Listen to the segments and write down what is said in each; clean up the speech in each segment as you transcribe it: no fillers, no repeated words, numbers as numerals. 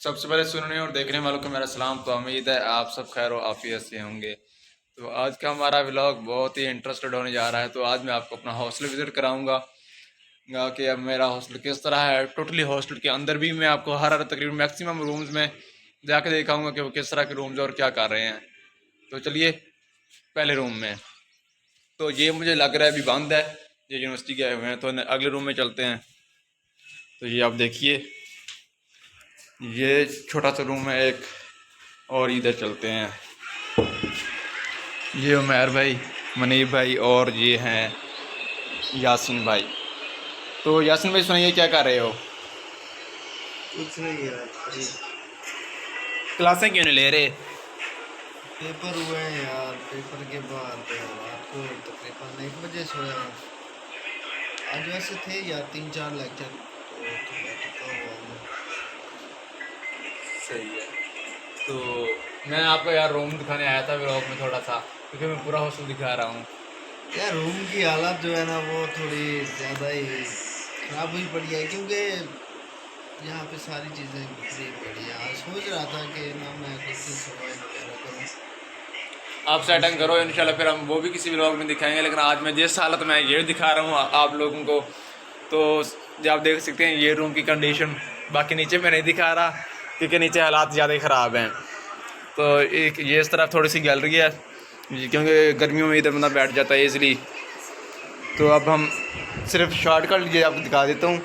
सबसे पहले सुनने और देखने वालों को मेरा सलाम। तो उम्मीद है आप सब खैर आफियत से होंगे। तो आज का हमारा व्लॉग बहुत ही इंटरेस्टेड होने जा रहा है। तो आज मैं आपको अपना हॉस्टल विज़िट कराऊंगा कि अब मेरा हॉस्टल किस तरह है। टोटली हॉस्टल के अंदर भी मैं आपको हर तकरीबन मैक्सिमम रूम्स में जाके दिखाऊंगा कि वो किस तरह के रूम्स और क्या कर रहे हैं। तो चलिए पहले रूम में। तो ये मुझे लग रहा है अभी बंद है, ये यूनिवर्सिटी गए हुए हैं। तो अगले रूम में चलते हैं। तो ये आप देखिए, ये छोटा सा रूम है एक। और इधर चलते हैं। ये उमैर भाई, मनीब भाई और ये हैं यासिन भाई। तो यासिन भाई सुनाइए, क्या कर रहे हो? कुछ नहीं यार, अभी क्लासें क्यों नहीं ले रहे? पेपर हुए हैं यार। पेपर के बाद रात को तकरीबन 1 बजे सोया हूँ। आज वैसे थे यार 3-4 लेक्चर, तो थका हुआ हूँ। सही है। तो मैं आपको यार रूम दिखाने आया था व्लॉग में थोड़ा सा, क्योंकि मैं पूरा हॉस्टल दिखा रहा हूँ। यार रूम की हालत जो है ना, वो थोड़ी ज़्यादा ही ख़राब हुई पड़ी है, क्योंकि यहाँ पे सारी चीज़ें बिखरी पड़ी हैं। आज सोच रहा था कि ना मैं कुछ सफाई वगैरह करूँ। आप सेटिंग करो इंशाल्लाह, फिर हम वो भी किसी व्लॉग में दिखाएंगे। लेकिन आज मैं जिस हालत में ये दिखा रहा हूँ आप लोगों को, तो जो आप देख सकते हैं ये रूम की कंडीशन। बाकी नीचे मैं नहीं दिखा रहा क्योंकि नीचे हालात ज़्यादा ही ख़राब हैं। तो एक ये इस तरफ थोड़ी सी गैलरी है, क्योंकि गर्मियों में इधर बंदा बैठ जाता है इजली। तो अब हम सिर्फ शॉर्टकट ये आपको दिखा देता हूँ,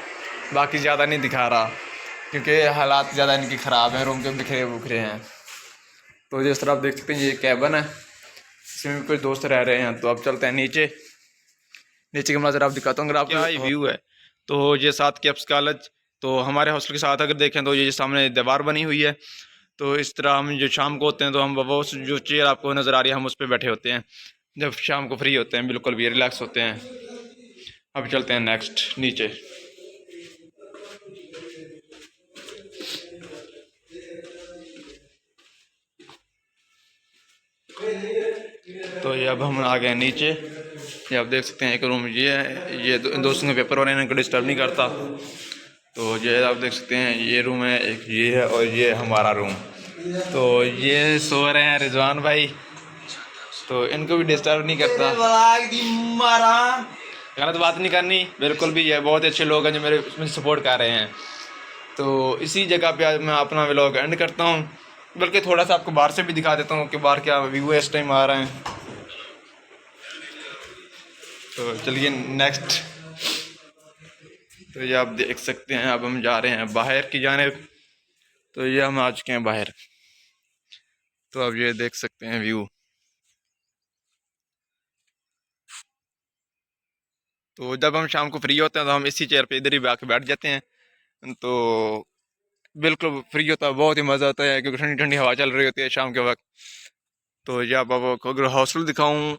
बाकी ज़्यादा नहीं दिखा रहा क्योंकि हालात ज़्यादा इनकी ख़राब हैं, रूम के बिखरे बुखरे हैं। तो जिस तरह आप देख सकते हैं ये कैबन है, इसमें भी कुछ दोस्त रह रहे हैं। तो अब चलते हैं नीचे। नीचे का मंजर आप दिखाता हूँ अगर आप। क्या ही व्यू है। तो ये साथ कैप्स कॉलेज। तो हमारे हॉस्टल के साथ अगर देखें तो ये सामने दीवार बनी हुई है। तो इस तरह हम जो शाम को होते हैं तो हम वो जो चेयर आपको नज़र आ रही है हम उस पर बैठे होते हैं जब शाम को फ्री होते हैं, बिल्कुल भी रिलैक्स होते हैं। अब चलते हैं नेक्स्ट नीचे। तो ये अब हम आ गए नीचे। ये आप देख सकते हैं एक रूम ये है, ये दोस्तों के पेपर हो रहे हैं, इनको डिस्टर्ब नहीं करता। तो ये आप देख सकते हैं ये रूम है, एक ये है और ये हमारा रूम। तो ये सो रहे हैं रिजवान भाई, तो इनको भी डिस्टर्ब नहीं करता। गलत बात नहीं करनी बिल्कुल भी। ये बहुत अच्छे लोग हैं जो मुझे सपोर्ट कर रहे हैं। तो इसी जगह पे आज मैं अपना व्लॉग एंड करता हूँ। बल्कि थोड़ा सा आपको बाहर से भी दिखा देता हूँ कि बाहर क्या व्यू है इस टाइम आ रहे हैं। तो चलिए नेक्स्ट। तो ये आप देख सकते हैं अब हम जा रहे हैं बाहर की जानिब। तो ये हम आ चुके हैं बाहर। तो अब ये देख सकते हैं व्यू। तो जब हम शाम को फ्री होते हैं तो हम इसी चेयर पे इधर ही आके बैठ जाते हैं। तो बिल्कुल फ्री होता है, बहुत ही मज़ा आता है क्योंकि ठंडी ठंडी हवा चल रही होती है शाम के वक्त। तो ये अब आपको अगर हॉस्टल दिखाऊं,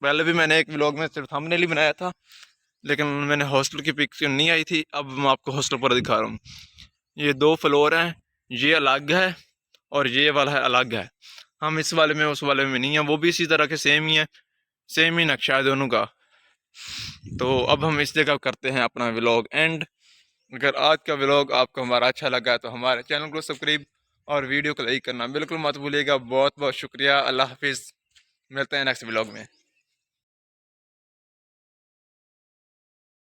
पहले भी मैंने एक व्लॉग में सिर्फ थंबनेल ही बनाया था, लेकिन मैंने हॉस्टल की पिक्चर नहीं आई थी। अब मैं आपको हॉस्टल पर दिखा रहा हूँ। ये 2 फ्लोर हैं, ये अलग है और ये वाला है अलग है। हम इस वाले में उस वाले में नहीं है, वो भी इसी तरह के सेम ही है, सेम ही नक्शा है दोनों का। तो अब हम इस जगह करते हैं अपना व्लॉग एंड। अगर आज का व्लॉग आपको हमारा अच्छा लगा है तो हमारे चैनल को सब्सक्राइब और वीडियो को लाइक करना बिल्कुल मत भूलिएगा। बहुत बहुत शुक्रिया। अल्लाह हाफिज़। मिलते हैं नेक्स्ट व्लॉग में।